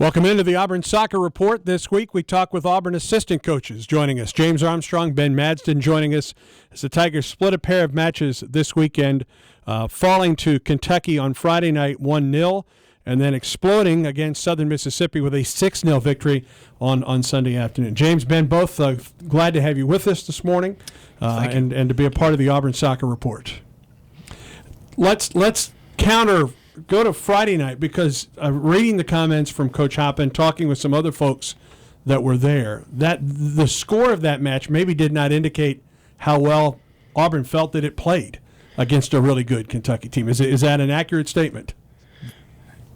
Welcome into the Auburn Soccer Report. This week we talk with Auburn assistant coaches joining us. James Armstrong, Ben Madsden joining us as the Tigers split a pair of matches this weekend, falling to Kentucky on Friday night 1-0, and then exploding against Southern Mississippi with a 6-0 victory on Sunday afternoon. James, Ben, both glad to have you with us this morning and to be a part of the Auburn Soccer Report. Let's go to Friday night because reading the comments from Coach Hoppen, talking with some other folks that were there, that the score of that match maybe did not indicate how well Auburn felt that it played against a really good Kentucky team. Is that an accurate statement?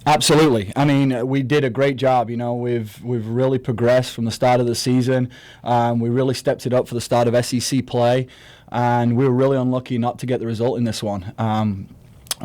Absolutely. I mean, we did a great job. You know, we've really progressed from the start of the season. We really stepped it up for the start of SEC play, and we were really unlucky not to get the result in this one.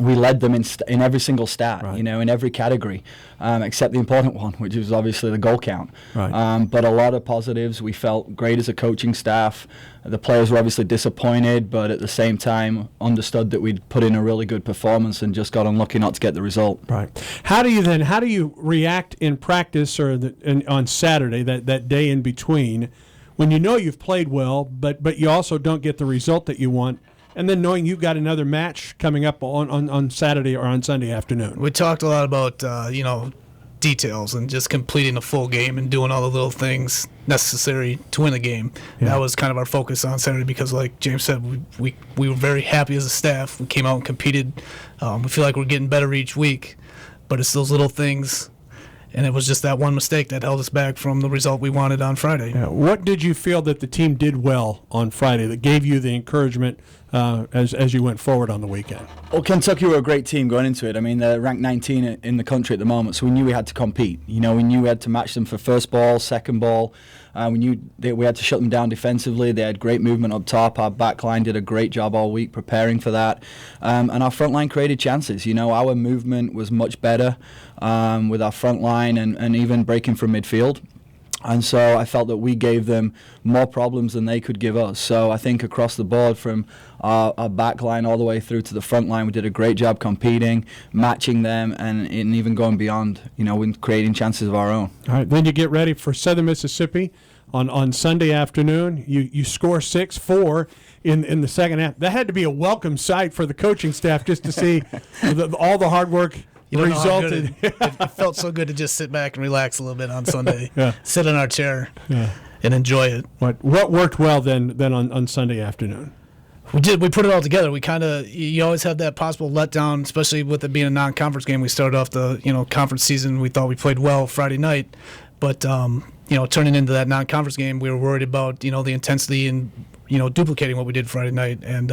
We led them in every single stat, right. You know, in every category, except the important one, which was obviously the goal count. Right. But a lot of positives. We felt great as a coaching staff. The players were obviously disappointed, but at the same time understood that we'd put in a really good performance and just got unlucky not to get the result. Right. How do you react in practice or on Saturday, that day in between, when you know you've played well, but you also don't get the result that you want? And then knowing you've got another match coming up on Saturday or on Sunday afternoon. We talked a lot about, details and just completing a full game and doing all the little things necessary to win the game. Yeah. That was kind of our focus on Saturday because, like James said, we were very happy as a staff. We came out and competed. We feel like we're getting better each week, but it's those little things. And it was just that one mistake that held us back from the result we wanted on Friday. Yeah. What did you feel that the team did well on Friday that gave you the encouragement as you went forward on the weekend? Well, Kentucky were a great team going into it. I mean, they're ranked 19 in the country at the moment, so we knew we had to compete. You know, we knew we had to match them for first ball, second ball. We knew that we had to shut them down defensively. They had great movement up top. Our back line did a great job all week preparing for that. And our front line created chances. You know, our movement was much better with our front line and even breaking from midfield. And so I felt that we gave them more problems than they could give us. So I think across the board from our back line all the way through to the front line, we did a great job competing, matching them, and even going beyond, you know, in creating chances of our own. All right, then you get ready for Southern Mississippi on Sunday afternoon. You score 6-4 in the second half. That had to be a welcome sight for the coaching staff just to see all the hard work. Resulted. It felt so good to just sit back and relax a little bit on Sunday, sit in our chair, and enjoy it. What worked well then on Sunday afternoon? We put it all together. We you always have that possible letdown, especially with it being a non-conference game. We started off the conference season. We thought we played well Friday night, but turning into that non-conference game, we were worried about the intensity and duplicating what we did Friday night, and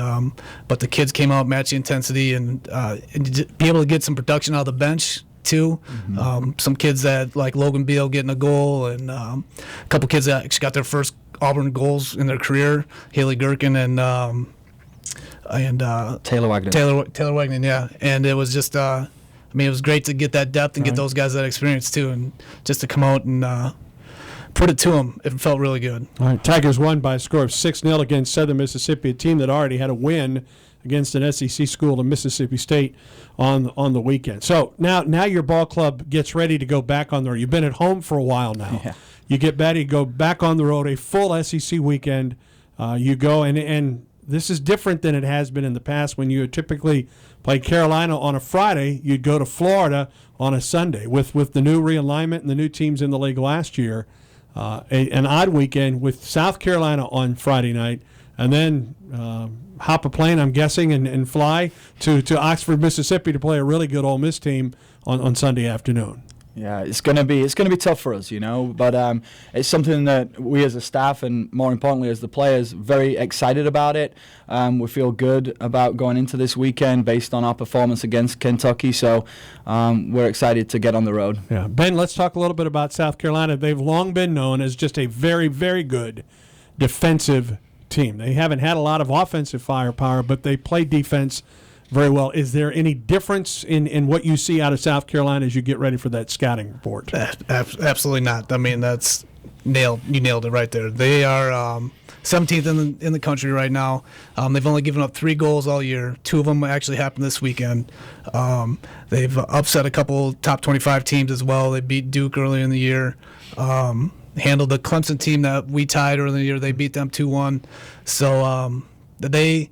but the kids came out, matched the intensity, and be able to get some production out of the bench too. Mm-hmm. Some kids that like Logan Beal getting a goal, and a couple kids that actually got their first Auburn goals in their career, Haley Gherkin and Taylor Wagner. Taylor Wagner, yeah. And it was just, it was great to get that depth and get those guys that experience too, and just to come out and put it to them. It felt really good. All right, Tigers won by a score of 6-0 against Southern Mississippi, a team that already had a win against an SEC school in Mississippi State on the weekend. So now your ball club gets ready to go back on the road. You've been at home for a while now. Yeah. You get ready to go back on the road, a full SEC weekend. You go, and this is different than it has been in the past. When you typically played Carolina on a Friday, you'd go to Florida on a Sunday. With the new realignment and the new teams in the league last year, an odd weekend with South Carolina on Friday night, and then hop a plane, I'm guessing, and fly to Oxford, Mississippi to play a really good Ole Miss team on Sunday afternoon. Yeah, it's gonna be tough for us, but it's something that we as a staff and more importantly as the players very excited about it. We feel good about going into this weekend based on our performance against Kentucky, so we're excited to get on the road. Yeah, Ben, let's talk a little bit about South Carolina. They've long been known as just a very, very good defensive team. They haven't had a lot of offensive firepower, but they play defense very well. Is there any difference in what you see out of South Carolina as you get ready for that scouting report? Absolutely not. I mean, that's nailed it right there. They are 17th in the country right now. They've only given up 3 goals all year. 2 of them actually happened this weekend. They've upset a couple top 25 teams as well. They beat Duke earlier in the year. Handled the Clemson team that we tied earlier in the year. They beat them 2-1. So they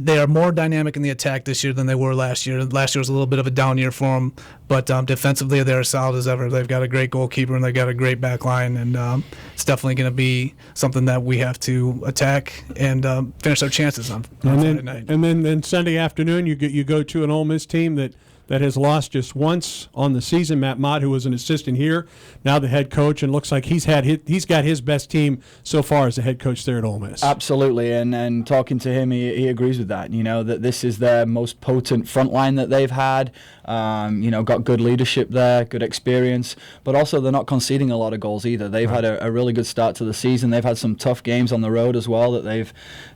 are more dynamic in the attack this year than they were last year. Last year was a little bit of a down year for them, but defensively they're as solid as ever. They've got a great goalkeeper and they've got a great back line, and it's definitely going to be something that we have to attack and finish our chances on Friday night. And then Sunday afternoon you go to an Ole Miss team that has lost just once on the season. Matt Mott, who was an assistant here, now the head coach, and looks like he's got his best team so far as a head coach there at Ole Miss. Absolutely, and talking to him, he agrees with that. That this is their most potent front line that they've had. Got good leadership there, good experience, but also they're not conceding a lot of goals either. They've had a really good start to the season. They've had some tough games on the road as well that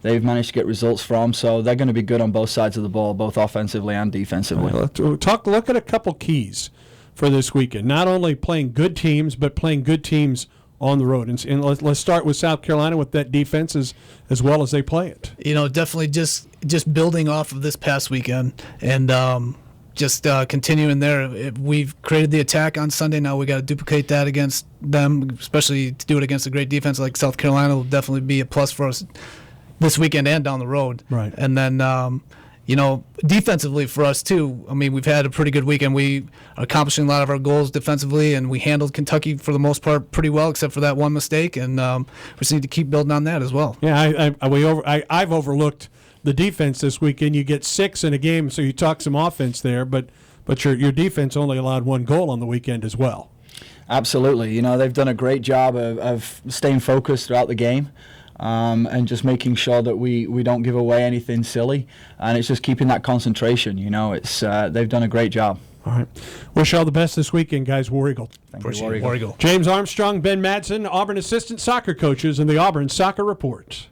they've managed to get results from. So they're going to be good on both sides of the ball, both offensively and defensively. Look at a couple keys for this weekend. Not only playing good teams, but playing good teams on the road. And let's start with South Carolina with that defense as well as they play it. Definitely just building off of this past weekend and just continuing there. We've created the attack on Sunday. Now we got to duplicate that against them, especially to do it against a great defense like South Carolina will definitely be a plus for us this weekend and down the road. Right. And then defensively for us too, we've had a pretty good weekend. We are accomplishing a lot of our goals defensively, and we handled Kentucky for the most part pretty well, except for that one mistake, and we just need to keep building on that as well. Yeah, I've overlooked the defense this weekend. You get 6 in a game, so you talk some offense there, but your defense only allowed 1 goal on the weekend as well. Absolutely. They've done a great job of staying focused throughout the game. And just making sure that we don't give away anything silly, and it's just keeping that concentration. They've done a great job. All right. Wish you all the best this weekend, guys. War Eagle. Thank you, War Eagle. James Armstrong, Ben Madsen, Auburn assistant soccer coaches in the Auburn Soccer Report.